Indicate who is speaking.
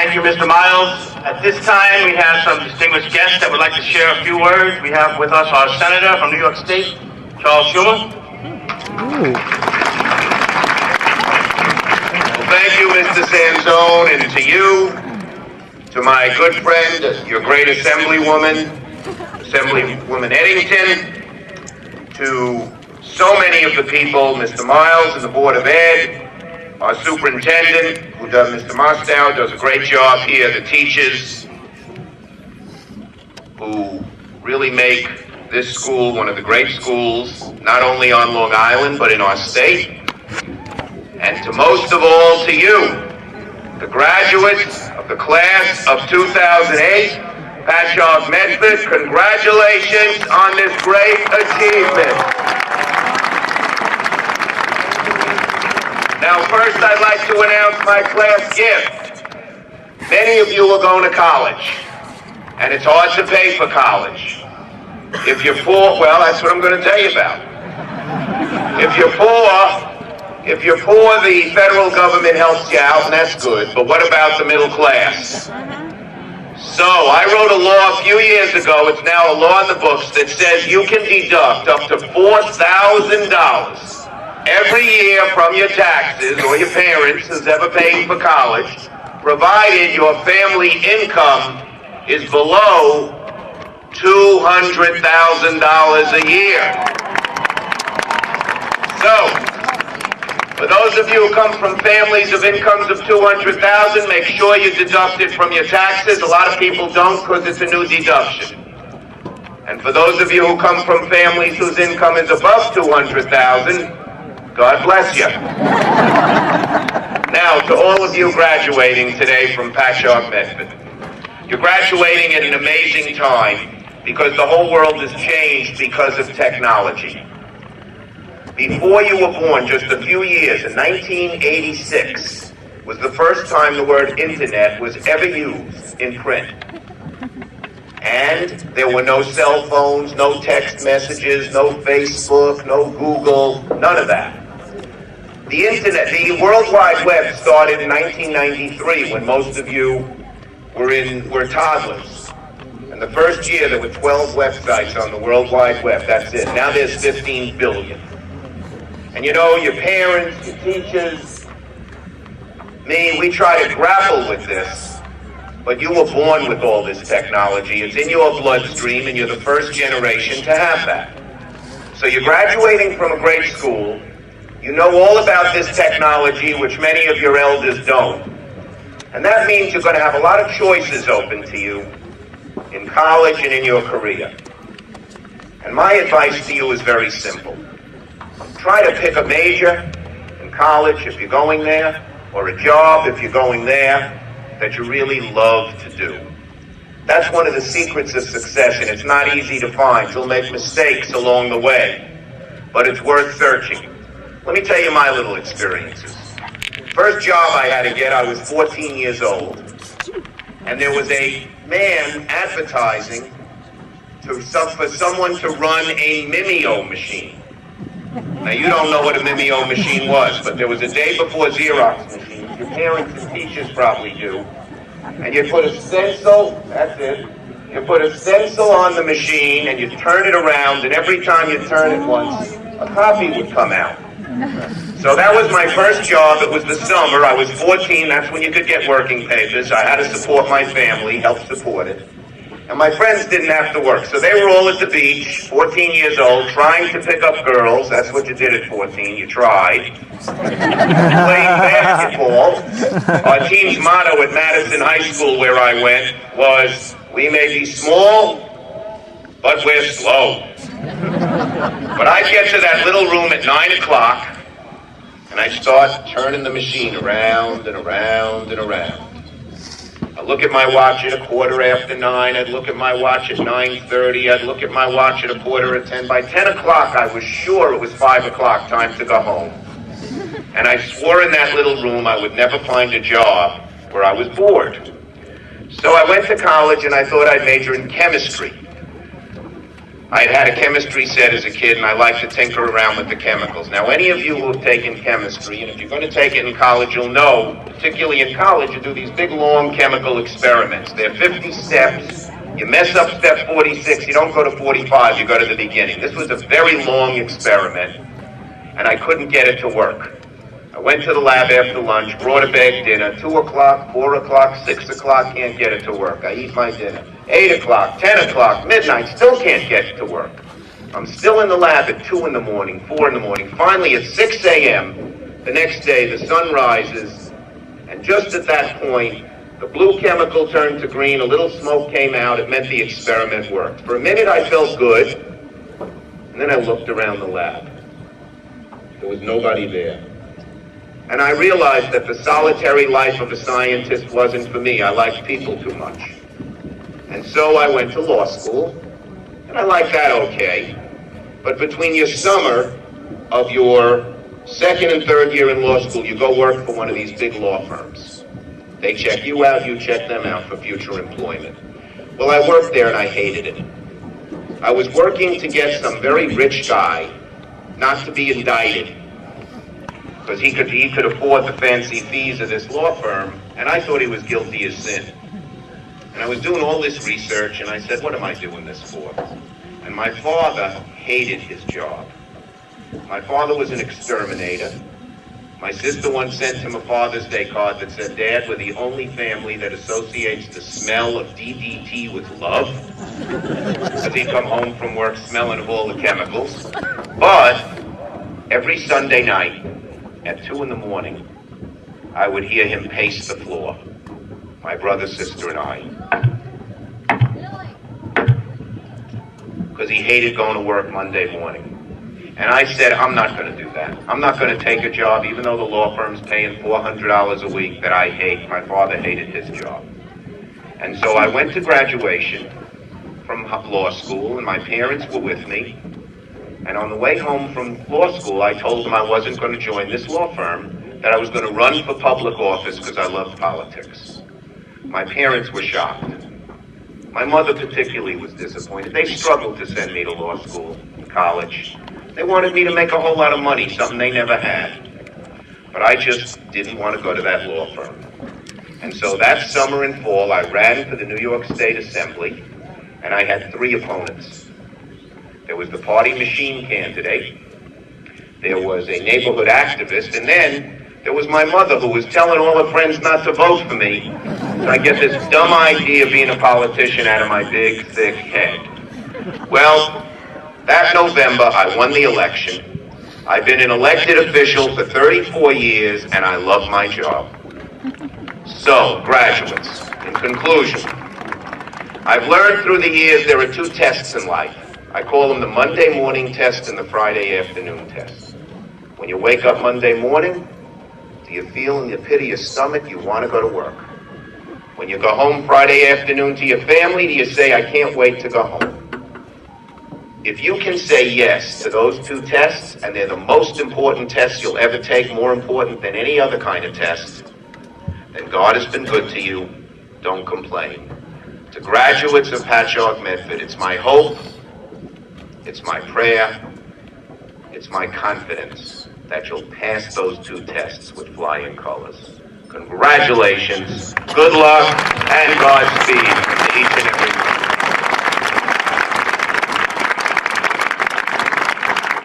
Speaker 1: Thank you, Mr. Miles. At this time, we have some distinguished guests that would like to share a few words. We have with us our Senator from New York State, Charles Schumer.
Speaker 2: Well, thank you, Mr. Sanzone, and to you, to my good friend, your great Assemblywoman Eddington, to so many of the people, Mr. Miles and the Board of Ed, our superintendent, Mr. Mostow, does a great job here, the teachers who really make this school one of the great schools, not only on Long Island, but in our state. And to most of all, to you, the graduates of the class of 2008, Patchogue-Medford, congratulations on this great achievement. Now, first, I'd like to announce my class gift. Many of you are going to college, and it's hard to pay for college. If you're poor, well, that's what I'm going to tell you about. If you're poor, the federal government helps you out, and that's good. But what about the middle class? So, I wrote a law a few years ago, it's now a law in the books, that says you can deduct up to $4,000 every year from your taxes or your parents who's ever paid for college, provided your family income is below $200,000 a year. So, for those of you who come from families of incomes of $200,000, make sure you deduct it from your taxes. A lot of people don't because it's a new deduction. And for those of you who come from families whose income is above $200,000, God bless you. Now, to all of you graduating today from Patchogue-Medford, you're graduating at an amazing time because the whole world has changed because of technology. Before you were born, just a few years, in 1986, was the first time the word internet was ever used in print. And there were no cell phones, no text messages, no Facebook, no Google, none of that. The internet, the World Wide Web started in 1993 when most of you were toddlers. And the first year there were 12 websites on the World Wide Web, that's it. Now there's 15 billion. And you know, your parents, your teachers, me, we try to grapple with this. But you were born with all this technology. It's in your bloodstream, and you're the first generation to have that. So you're graduating from a great school. You know all about this technology, which many of your elders don't. And that means you're going to have a lot of choices open to you in college and in your career. And my advice to you is very simple. Try to pick a major in college if you're going there, or a job if you're going there, that you really love to do. That's one of the secrets of success, and it's not easy to find. You'll make mistakes along the way, but it's worth searching. Let me tell you my little experiences. First job I had to get, I was 14 years old, and there was a man advertising for someone to run a Mimeo machine. Now, you don't know what a Mimeo machine was, but there was a day before Xerox machines. Your parents and teachers probably do. And you put a stencil, that's it. You put a stencil on the machine, and you turn it around, and every time you turn it once, a copy would come out. So that was my first job. It was the summer. I was 14. That's when you could get working papers. I had to support my family, help support it. And my friends didn't have to work. So they were all at the beach, 14 years old, trying to pick up girls. That's what you did at 14. You tried. Playing basketball. Our team's motto at Madison High School, where I went, was, "We may be small, but we're slow." But I'd get to that little room at 9 o'clock, and I'd start turning the machine around and around and around. I'd look at my watch at 9:15. I'd look at my watch at 9:30. I'd look at my watch at 10:15. By 10 o'clock, I was sure it was 5 o'clock, time to go home. And I swore in that little room I would never find a job where I was bored. So I went to college, and I thought I'd major in chemistry. I had a chemistry set as a kid, and I liked to tinker around with the chemicals. Now, any of you who have taken chemistry, and if you're going to take it in college, you'll know, particularly in college, you do these big, long chemical experiments. They're 50 steps. You mess up step 46, you don't go to 45, you go to the beginning. This was a very long experiment, and I couldn't get it to work. I went to the lab after lunch, brought a bag dinner, 2 o'clock, 4 o'clock, 6 o'clock, can't get it to work. I eat my dinner. 8 o'clock, 10 o'clock, midnight, still can't get it to work. I'm still in the lab at 2 in the morning, 4 in the morning. Finally, at 6 a.m., the next day, the sun rises, and just at that point, the blue chemical turned to green, a little smoke came out, it meant the experiment worked. For a minute, I felt good, and then I looked around the lab. There was nobody there. And I realized that the solitary life of a scientist wasn't for me. I liked people too much. And so I went to law school, and I liked that okay. But between your summer of your second and third year in law school, you go work for one of these big law firms. They check you out, you check them out for future employment. Well, I worked there and I hated it. I was working to get some very rich guy not to be indicted, because he could afford the fancy fees of this law firm, and I thought he was guilty as sin. And I was doing all this research, and I said, what am I doing this for? And my father hated his job. My father was an exterminator. My sister once sent him a Father's Day card that said, Dad, we're the only family that associates the smell of DDT with love. Because he'd come home from work smelling of all the chemicals. But every Sunday night, at 2 in the morning, I would hear him pace the floor, my brother, sister, and I. Because he hated going to work Monday morning. And I said, I'm not going to do that. I'm not going to take a job, even though the law firm's paying $400 a week that I hate. My father hated his job. And so I went to graduation from law school, and my parents were with me. And on the way home from law school, I told them I wasn't going to join this law firm, that I was going to run for public office because I loved politics. My parents were shocked. My mother particularly was disappointed. They struggled to send me to law school, college. They wanted me to make a whole lot of money, something they never had. But I just didn't want to go to that law firm. And so that summer and fall, I ran for the New York State Assembly, and I had 3 opponents. There was the party machine candidate, there was a neighborhood activist, and then there was my mother, who was telling all her friends not to vote for me. So I get this dumb idea of being a politician out of my big, thick head. Well, that November, I won the election. I've been an elected official for 34 years, and I love my job. So, graduates, in conclusion, I've learned through the years there are 2 tests in life. I call them the Monday morning test and the Friday afternoon test. When you wake up Monday morning, do you feel in the pit of your stomach you want to go to work? When you go home Friday afternoon to your family, do you say, I can't wait to go home? If you can say yes to those 2 tests, and they're the most important tests you'll ever take, more important than any other kind of test, then God has been good to you. Don't complain. To graduates of Patchogue-Medford, it's my hope, it's my prayer, it's my confidence that you'll pass those 2 tests with flying colors. Congratulations, good luck, and Godspeed to each and every